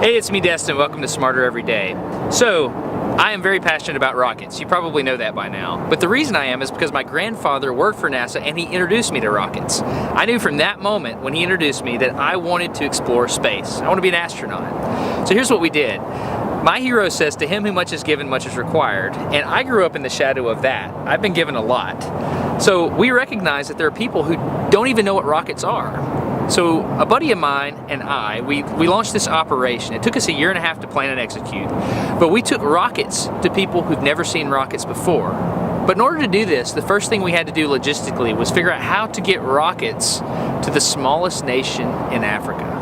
Hey, it's me, Destin. Welcome to Smarter Every Day. So, I am very passionate about rockets. You probably know that by now. But the reason I am is because my grandfather worked for NASA and he introduced me to rockets. I knew from that moment when he introduced me that I wanted to explore space. I want to be an astronaut. So here's what we did. My hero says, to him who much is given, much is required. And I grew up in the shadow of that. I've been given a lot. So we recognize that there are people who don't even know what rockets are. So a buddy of mine and I, we launched this operation. It took us a year and a half to plan and execute, but we took rockets to people who've never seen rockets before. But in order to do this, the first thing we had to do logistically was figure out how to get rockets to the smallest nation in Africa.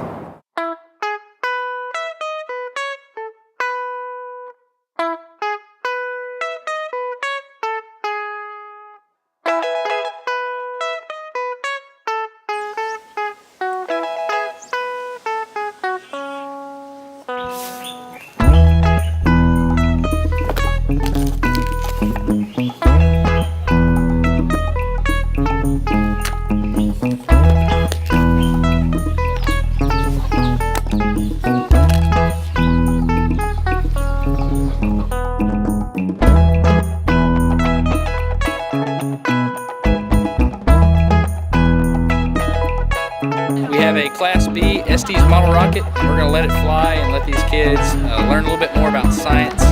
We have a Class B Estes model rocket, and we're going to let it fly and let these kids learn a little bit more about science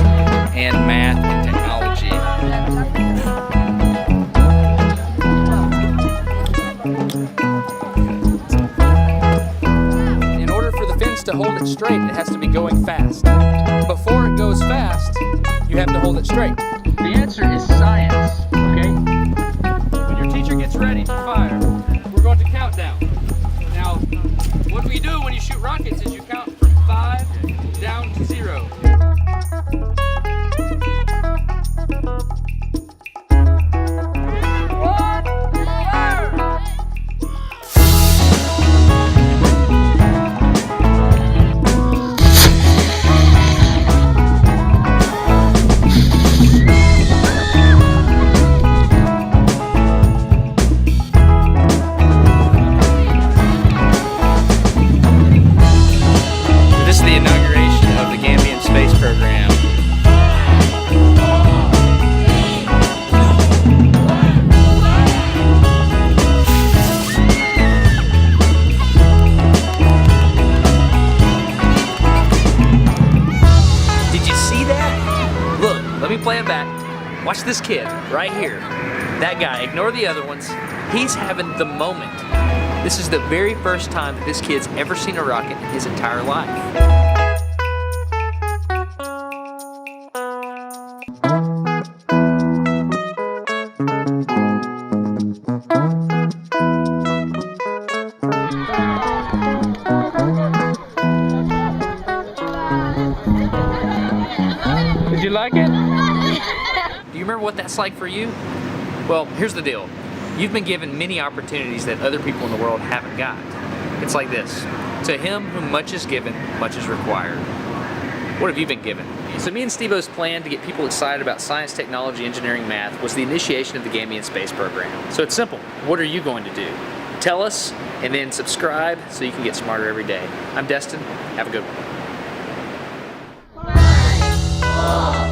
and math and technology. In order for the fins to hold it straight, it has to be going fast. Before it goes fast, you have to hold it straight. The answer is science, okay? When your teacher gets ready to fire, we're going to count down. Now, what we do when you shoot rockets is you count from 5 down to 0. The inauguration of the Gambian Space Program. Did you see that? Look, let me play it back. Watch this kid right here. That guy, ignore the other ones. He's having the moment. This is the very first time that this kid's ever seen a rocket in his entire life. Did you like it? Do you remember what that's like for you? Well, here's the deal. You've been given many opportunities that other people in the world haven't got. It's like this. To him whom much is given, much is required. What have you been given? So me and Steve-O's plan to get people excited about science, technology, engineering, math was the initiation of the Gambian Space Program. So it's simple. What are you going to do? Tell us and then subscribe so you can get smarter every day. I'm Destin. Have a good one. Oh,